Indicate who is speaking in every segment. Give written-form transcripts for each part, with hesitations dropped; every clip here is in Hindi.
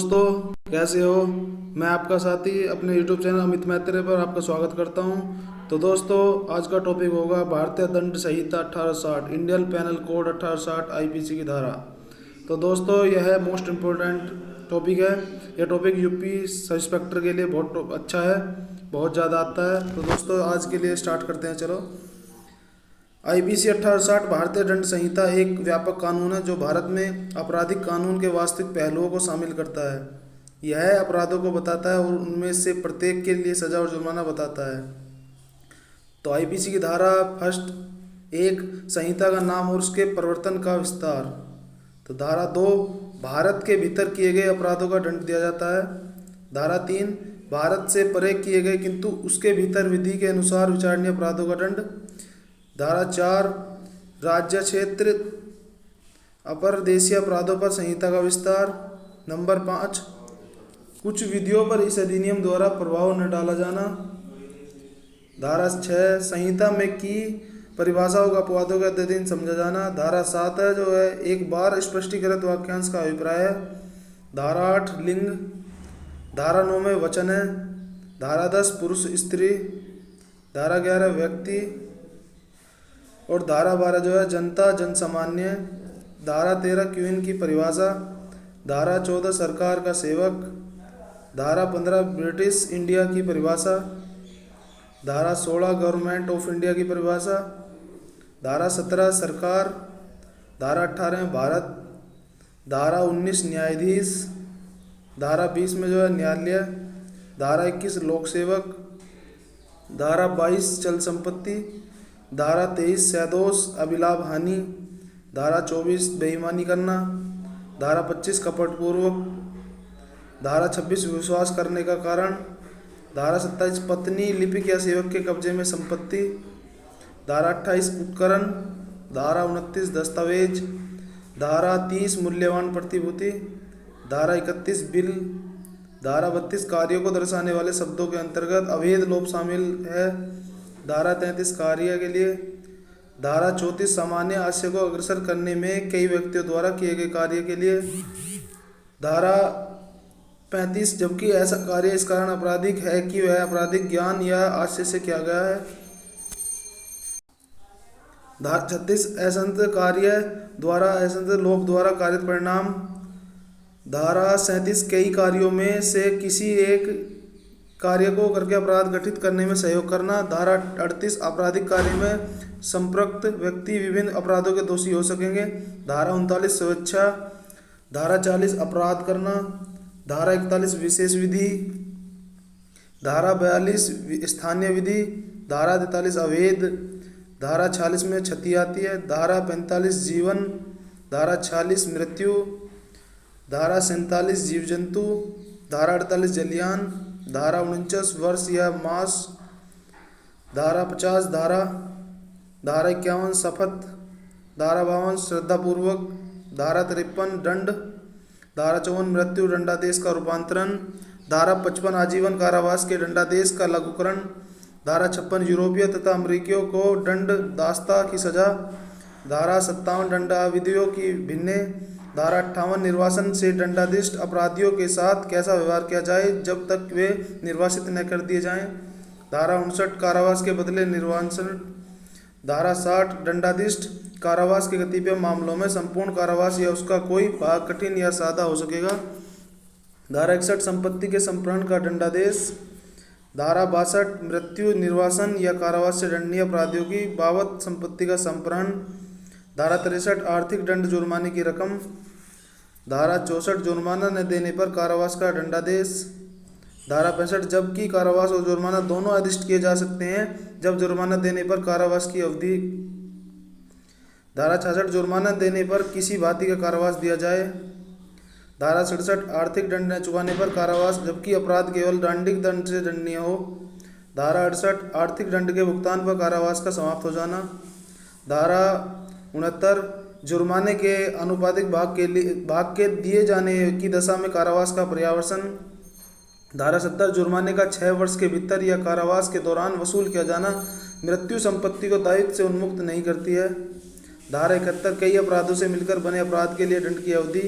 Speaker 1: दोस्तों, कैसे हो। मैं आपका साथी अपने YouTube चैनल अमित मैत्रेय पर आपका स्वागत करता हूं। तो दोस्तों, आज का टॉपिक होगा भारतीय दंड संहिता 1860, इंडियन पैनल कोड 1860, आईपीसी की धारा। तो दोस्तों, यह मोस्ट इम्पोर्टेंट टॉपिक है। यह टॉपिक यूपी सब इंस्पेक्टर के लिए बहुत अच्छा है, बहुत ज़्यादा आता है। तो दोस्तों, आज के लिए स्टार्ट करते हैं। चलो, आईपीसी 1860 भारतीय दंड संहिता एक व्यापक कानून है जो भारत में आपराधिक कानून के वास्तविक पहलुओं को शामिल करता है। यह अपराधों को बताता है और उनमें से प्रत्येक के लिए सजा और जुर्माना बताता है। तो आईपीसी की धारा फर्स्ट, एक, संहिता का नाम और उसके प्रवर्तन का विस्तार। तो धारा 2, भारत के भीतर किए गए अपराधों का दंड दिया जाता है। धारा 3, भारत से परे किए गए किंतु उसके भीतर विधि के अनुसार विचारणीय अपराधों का दंड। धारा 4, राज्य क्षेत्र अपरदेशीय अपराधों पर संहिता का विस्तार। नंबर 5, कुछ विधियों पर इस अधिनियम द्वारा प्रभाव न डाला जाना। धारा 6, संहिता में की परिभाषाओं का अपवादों के अधीन समझा जाना। धारा 7 है जो है एक बार स्पष्टीकृत वाक्यांश का अभिप्राय है। धारा 8, लिंग। धारा 9 में वचन है। धारा 10, पुरुष स्त्री। धारा 11, व्यक्ति। और धारा 12 जो है जनता जनसामान्य। धारा 13, क्वीन की परिभाषा। धारा 14, सरकार का सेवक। धारा 15, ब्रिटिश इंडिया की परिभाषा। धारा 16, गवर्नमेंट ऑफ इंडिया की परिभाषा। धारा 17, सरकार। धारा 18, भारत। धारा 19, न्यायाधीश। धारा 20 में जो है न्यायालय। धारा 21, लोक सेवक। धारा 22, चल संपत्ति। धारा 23, सैदोष अभिलाभ हानि। धारा 24, बेईमानी करना। धारा 25, कपटपूर्वक। धारा 26, विश्वास करने का कारण। धारा 27, पत्नी लिपिक या सेवक के कब्जे में संपत्ति। धारा 28, उपकरण। धारा 29, दस्तावेज। धारा 30, मूल्यवान प्रतिभूति। धारा 31, बिल। धारा 32, कार्यों को दर्शाने वाले शब्दों के अंतर्गत अवैध लोप शामिल है। धारा 33, कार्य के लिए। धारा 34, सामान्य आशय को अग्रसर करने में कई व्यक्तियों द्वारा किए गए कार्य के लिए। धारा 35, जबकि ऐसा कार्य इस कारण आपराधिक है कि वह आपराधिक ज्ञान या आशय से किया गया है। धारा 36, असंत कार्य द्वारा असंत लोप द्वारा कारित परिणाम। धारा 37, कई कार्यों में से किसी एक कार्य को करके अपराध गठित करने में सहयोग करना। धारा 38, आपराधिक कार्य में संपृक्त व्यक्ति विभिन्न अपराधों के दोषी हो सकेंगे। धारा 39, स्वेच्छा। धारा 40, अपराध करना। धारा 41, विशेष विधि। धारा 42, स्थानीय विधि। धारा 43, अवैध। धारा 46 में क्षति आती है। धारा 45, जीवन। धारा 46, मृत्यु। धारा 47, जीव जंतु। धारा 48, जलयान। धारा 49, वर्ष या मास। धारा 50, धारा 51, शपथ। धारा 52, श्रद्धापूर्वक। धारा 53, दंड। धारा 54, मृत्यु दंडादेश का रूपांतरण। धारा 55, आजीवन कारावास के दंडादेश का लघुकरण। धारा 56, यूरोपीय तथा अमेरिकियों को दंड दास्ता की सजा। धारा 57, दंडाविधियों की भिन्न। धारा 58, निर्वासन से दंडाधिष्ट अपराधियों के साथ कैसा व्यवहार किया जाए जब तक वे निर्वासित न कर दिए जाएं। धारा 59, कारावास के बदले निर्वासन। धारा 60, दंडाधिष्ट कारावास के कतिपय मामलों में संपूर्ण कारावास या उसका कोई भाग कठिन या सादा हो सकेगा। धारा 61, संपत्ति के संप्रहरण का दंडादेश। धारा 62, मृत्यु, निर्वासन या कारावास से दंडनीय अपराधियों की बाबत संपत्ति का संप्रहरण। धारा 63, आर्थिक दंड जुर्माने की रकम। धारा 64, जुर्माना न देने पर कारावास का दंडादेश। धारा 65, जबकि कारावास और जुर्माना दोनों आदिष्ट किए जा सकते हैं जब जुर्माना देने पर कारावास की अवधि। धारा 66, जुर्माना देने पर किसी भांति का कारावास दिया जाए। धारा 67, आर्थिक दंड न चुकाने पर कारावास जबकि अपराध केवल दंडिक दंड से दंडनीय हो। धारा 68, आर्थिक दंड के भुगतान पर कारावास का समाप्त हो जाना। धारा 69, जुर्माने के अनुपातिक भाग के दिए जाने की दशा में कारावास का पर्यावसन। धारा 70, जुर्माने का 6 वर्ष के भीतर या कारावास के दौरान वसूल किया जाना मृत्यु संपत्ति को दायित्व से उन्मुक्त नहीं करती है। धारा 71, कई अपराधों से मिलकर बने अपराध के लिए दंड की अवधि।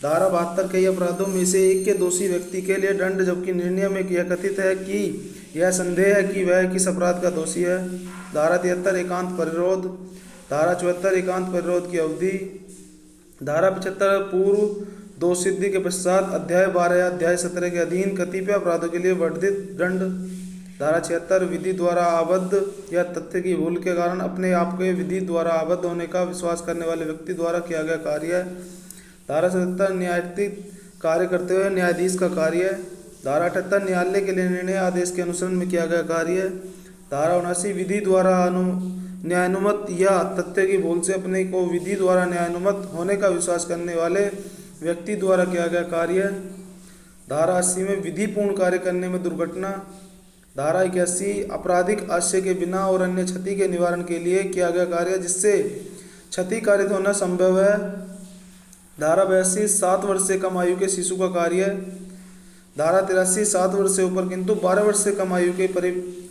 Speaker 1: धारा 72 कई अपराधों में से एक के दोषी व्यक्ति के लिए दंड, जबकि निर्णय में यह कथित है कि यह संदेह है कि वह किस अपराध का दोषी है। धारा 73 एकांत परिरोध। धारा 74 एकांत परिरोध की अवधि। धारा 75 पूर्व दोष सिद्धि के पश्चात अध्याय 12 या अध्याय 17 के अधीन कतिपय अपराधों के लिए वर्धित दंड। धारा 76 विधि द्वारा आबद्ध या तथ्य की भूल के कारण अपने आप के विधि द्वारा आबद्ध होने का विश्वास करने वाले व्यक्ति द्वारा किया गया कार्य है। धारा 77 न्यायाधिक कार्य करते हुए न्यायाधीश का कार्य है। धारा 78 न्यायालय के लिए निर्णय आदेश के अनुसरण में किया गया कार्य है। धारा 79 विधि द्वारा न्यायानुमत या तथ्य की भूल से अपने को विधि द्वारा न्यायानुमत होने का विश्वास करने वाले व्यक्ति द्वारा किया गया कार्य है। धारा 80 में विधि पूर्ण कार्य करने में दुर्घटना। धारा 81 आपराधिक आशय के बिना और अन्य क्षति के निवारण के लिए किया गया कार्य जिससे क्षति कारित होना संभव है। धारा 82 7 वर्ष से कम आयु के शिशु का कार्य है। धारा 83 7 वर्ष से ऊपर किंतु 12 वर्ष से कम आयु के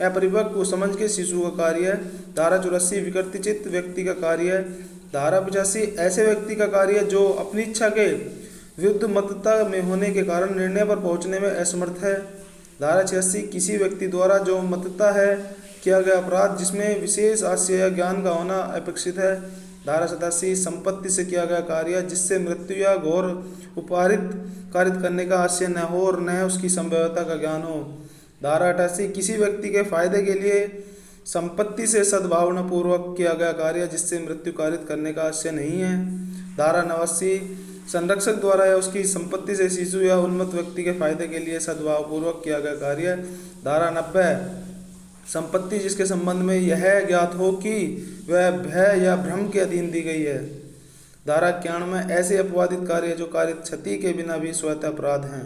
Speaker 1: अपरिपक्व समझ के शिशु का कार्य है। धारा 84 विकृतिचित व्यक्ति का कार्य है। धारा 85 ऐसे व्यक्ति का कार्य जो अपनी इच्छा के विरुद्ध मतता में होने के कारण निर्णय पर पहुंचने में असमर्थ है। धारा 86 किसी व्यक्ति द्वारा जो मतता है किया गया अपराध जिसमें विशेष आशय या ज्ञान का होना अपेक्षित है। धारा 87 संपत्ति से किया गया कार्य जिससे मृत्यु या घोर उपहारित कारित करने का आशय न हो और न उसकी संभाव्यता का ज्ञान हो। धारा 88 किसी व्यक्ति के फायदे के लिए संपत्ति से सद्भावना पूर्वक किया गया कार्य जिससे मृत्यु कारित करने का आशय नहीं है। धारा 89 संरक्षक द्वारा या उसकी संपत्ति से शिशु या उन्मत्त व्यक्ति के फायदे के लिए सद्भाव पूर्वक किया गया कार्य। धारा 90 संपत्ति जिसके संबंध में यह ज्ञात हो कि वह भय या भ्रम के अधीन दी गई है। धारा 91 ऐसे अपवादित कार्य जो कारित क्षति के बिना भी स्वतः अपराध हैं।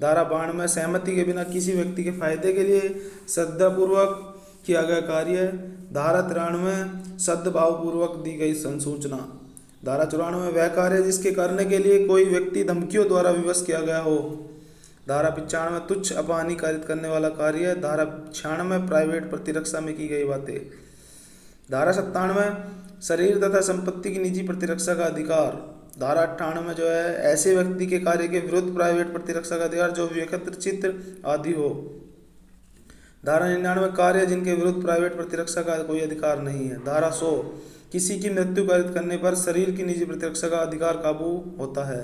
Speaker 1: धारा 92 सहमति के बिना किसी व्यक्ति के फायदे के लिए श्रद्धापूर्वक किया गया कार्य। धारा 93 सद्भावपूर्वक दी गई संसूचना। धारा 94 वह कार्य जिसके करने के लिए कोई व्यक्ति धमकियों द्वारा विवश किया गया हो। धारा 95 तुच्छ अपहानि कारित करने वाला कार्य। धारा 96 प्राइवेट प्रतिरक्षा में की गई बातें। धारा 97 शरीर तथा संपत्ति की निजी प्रतिरक्षा का अधिकार। धारा 98 जो है ऐसे व्यक्ति के कार्य के विरुद्ध प्राइवेट प्रतिरक्षा का अधिकार जो व्यक्तिगत चित्र आदि हो। धारा 99 कार्य जिनके विरुद्ध प्राइवेट प्रतिरक्षा का कोई अधिकार नहीं है। धारा 100 किसी की मृत्यु कारित करने पर शरीर की निजी प्रतिरक्षा का अधिकार काबू होता है।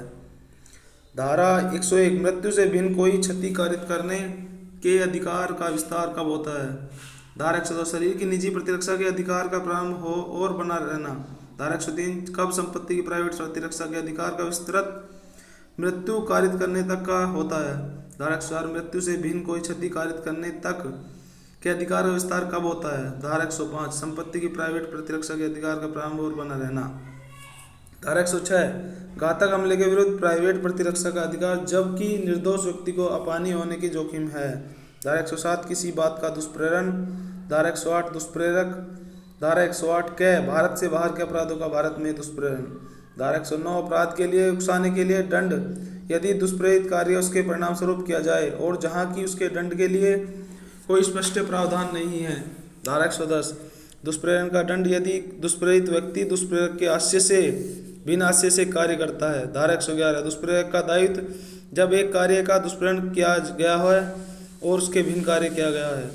Speaker 1: धारा 101 मृत्यु से भिन्न कोई क्षति कारित करने के अधिकार का विस्तार कब होता है। धारा 102 शरीर की निजी प्रतिरक्षा के अधिकार का प्रारंभ हो और बना रहना। धारा 103 कब संपत्ति की प्राइवेट प्रतिरक्षा के अधिकार का विस्तृत मृत्यु कारित करने तक का होता है। धारा 104 मृत्यु से भिन्न कोई क्षति कारित करने तक के अधिकार का विस्तार कब होता है। धारा 105 संपत्ति की प्राइवेट प्रतिरक्षा के अधिकार का प्रारंभ और बना रहना। धारा 106 घातक हमले के विरुद्ध प्राइवेट प्रतिरक्षा का अधिकार जबकि निर्दोष व्यक्ति को अपहानि होने की जोखिम है। धारा 107 किसी बात का दुष्प्रेरण। धारा 108 दुष्प्रेरक। धारा 108 कै भारत से बाहर के अपराधों का भारत में दुष्प्रेरण। धारा 109 अपराध के लिए उकसाने के लिए दंड यदि दुष्प्रेरित कार्य उसके परिणाम स्वरूप किया जाए और जहाँ की उसके दंड के लिए कोई स्पष्ट प्रावधान नहीं है। धारा 110 दुष्प्रेरण का दंड यदि दुष्प्रेरित व्यक्ति दुष्प्रेरक के आशय से बिना आशय से कार्य करता है। धारा 111 दुष्प्रेरक का दायित्व जब एक कार्य का दुष्प्रेरण किया गया है और उसके भिन्न कार्य किया गया है।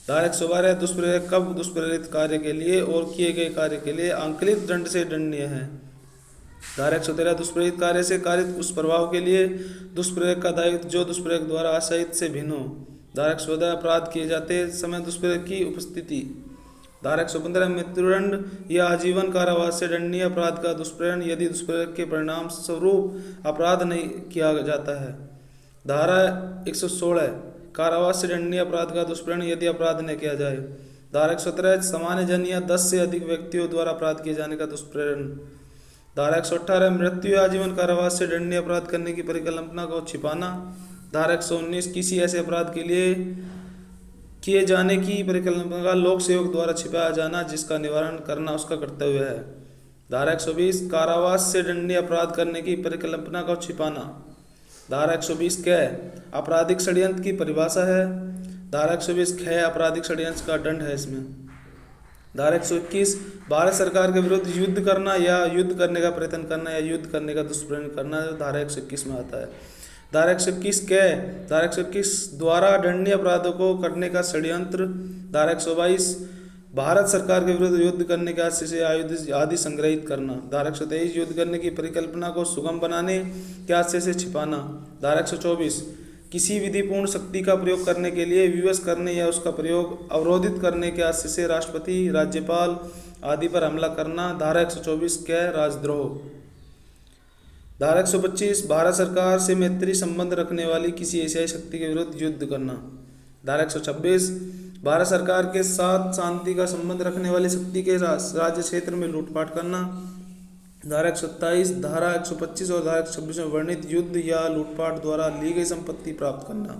Speaker 1: धारा 112 दुष्प्रेरक कब दुष्प्रेरित कार्य के लिए और किए गए कार्य के लिए आंकलित दंड से दंडनीय है। धारा 113 दुष्प्रेरित कार्य से कारित उस प्रभाव के लिए दुष्प्रेरक का दायित्व जो दुष्प्रेरक द्वारा आशयित से भिन्न हो। धारा 114 अपराध किए जाते समय दुष्प्रेरक की उपस्थिति। धारा 115 मृत्युदंड या आजीवन कारावास से दंडनीय अपराध का दुष्प्रेरण यदि दुष्प्रेरक के परिणाम स्वरूप अपराध नहीं किया जाता है। धारा 116 कारावास से दंडनीय अपराध का दुष्प्रेरण यदि अपराध न किया जाए। धारा 117 सामान्य जन या 10 से अधिक व्यक्तियों द्वारा अपराध किए जाने का दुष्प्रेरण। धारा 118 मृत्यु या आजीवन कारावास से दंडनीय अपराध करने की परिकल्पना को छिपाना। धारा 119 किसी ऐसे अपराध के लिए किए जाने की परिकल्पना का लोक सेवक द्वारा छिपाया जाना जिसका निवारण करना उसका कर्तव्य है। धारा 120 कारावास से दंडनीय अपराध करने की परिकल्पना को छिपाना। धारा 120 कै आपराधिक षड्यंत्र की परिभाषा है। धारा 120 ख आपराधिक षड्यंत्र का दंड है इसमें। धारा 121 भारत सरकार के विरुद्ध युद्ध करना या युद्ध करने का प्रयत्न करना या युद्ध करने का दुष्प्रयत्न करना धारा 121 में आता है। धारा 121 क्या है? धारा 121 द्वारा दंडनीय अपराधों को करने का षड्यंत्र। धारा 122 भारत सरकार के विरुद्ध युद्ध करने के आशय से आयुध आदि संग्रहित करना। धारा 123 युद्ध करने की परिकल्पना को सुगम बनाने के आशय से छिपाना। धारा 124 किसी विधिपूर्ण शक्ति का प्रयोग करने के लिए विवश करने या उसका प्रयोग अवरोधित करने के आशय से राष्ट्रपति, राज्यपाल आदि पर हमला करना। धारा 124 क्या? राजद्रोह। धारा 125 भारत सरकार से मैत्री संबंध रखने वाली किसी एशियाई शक्ति के विरुद्ध युद्ध करना। धारा 126 भारत सरकार के साथ शांति का संबंध रखने वाली शक्ति के राज्य क्षेत्र में लूटपाट करना। धारा 127 धारा 125 और धारा 126 में वर्णित युद्ध या लूटपाट द्वारा ली गई संपत्ति प्राप्त करना।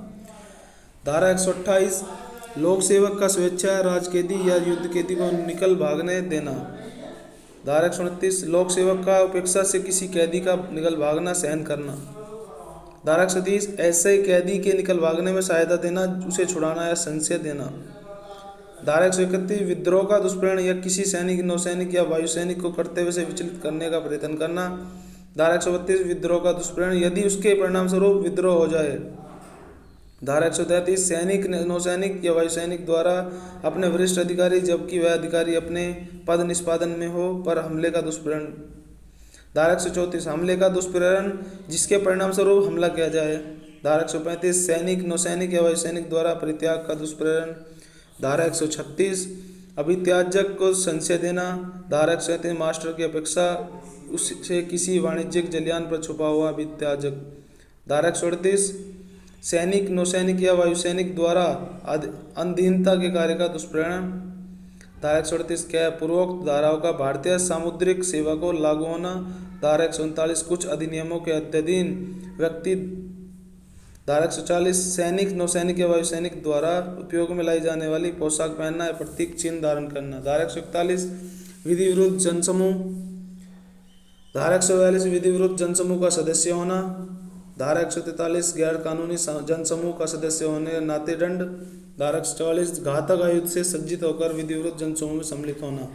Speaker 1: धारा 128 लोक सेवक का स्वेच्छा राजकैदी या युद्ध कैदी को निकल भागने देना। धारा 129 लोक सेवक का उपेक्षा से किसी कैदी का निकल भागना सहन करना। धारा 130 ऐसे कैदी के निकल भागने में सहायता देना, उसे छुड़ाना या संशय देना। धारा 131 विद्रोह का दुष्प्रेरण या किसी सैनिक, नौसैनिक या वायुसैनिक को कर्तव्य से विचलित करने का प्रयत्न करना। धारा 132 विद्रोह का दुष्प्रेरण यदि उसके परिणाम स्वरूप विद्रोह हो जाए। धारा 133 सैनिक, नौसैनिक या वायुसैनिक द्वारा अपने वरिष्ठ अधिकारी जबकि वह अधिकारी अपने पद निष्पादन में हो पर हमले का दुष्प्रेरण। धारा 134 हमले का दुष्प्रेरण जिसके परिणाम स्वरूप हमला किया जाए। धारा 135 सैनिक, नौसैनिक या वायुसैनिक द्वारा परित्याग का दुष्प्रेरण। धारा 136 अभित्याजक को संशय देना। धारा 137 मास्टर की अपेक्षा उससे किसी वाणिज्यिक जलयान पर छुपा हुआ अभित्याजक। धारा 138 सैनिक, नौसैनिक या वायुसैनिक द्वारा अधीनता के कार्य का दुष्प्रेरण। धारा 138 क्या? पूर्वोक्त धाराओं का भारतीय सामुद्रिक सेवा को लागू होना। धारा 139 कुछ अधिनियमों के अधीन व्यक्ति। धारा 140 सैनिक, नौसैनिक या वायुसैनिक द्वारा उपयोग में लाई जाने वाली पोशाक पहनना या प्रतीक चिन्ह धारण करना। धारा 141 विधि विरुद्ध जनसमूह। धारा 142 विधि विरुद्ध जनसमूह का सदस्य होना। धारा 143 गैर कानूनी जनसमूह का सदस्य होने नाते दंड। धारा 144 घातक आयुध से सज्जित होकर विधि विरुद्ध जनसमूह में सम्मिलित होना।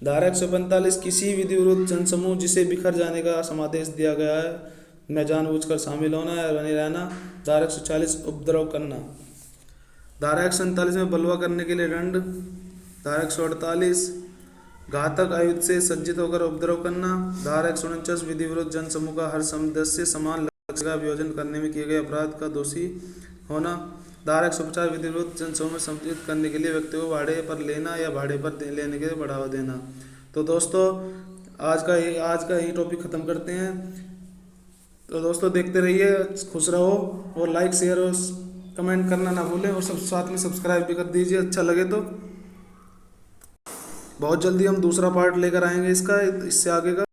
Speaker 1: धारा 145 किसी विधि विरुद्ध जनसमूह जिसे बिखर जाने का समादेश दिया गया है में जानबूझकर शामिल होना या बने रहना। धारा 140 उपद्रव करना। धारा 147 में बलवा करने के लिए दंड। धारा 148 घातक आयुध से सज्जित होकर उपद्रव करना। धारा 149 विधि विरुद्ध जनसमूह का हर सदस्य समान लक्ष्य का आयोजन करने में किए गए अपराध का दोषी होना। धारा 150 विधि विरुद्ध जनसमूह में सम्मिलित करने के लिए व्यक्ति को भाड़े पर लेना या भाड़े पर लेने के लिए बढ़ावा देना। तो दोस्तों आज का ही टॉपिक ख़त्म करते हैं। तो दोस्तों देखते रहिए, खुश रहो और लाइक, शेयर और कमेंट करना ना भूलें और सब साथ में सब्सक्राइब भी कर दीजिए अच्छा लगे तो। बहुत जल्दी हम दूसरा पार्ट लेकर आएंगे इसका, इससे आगे का।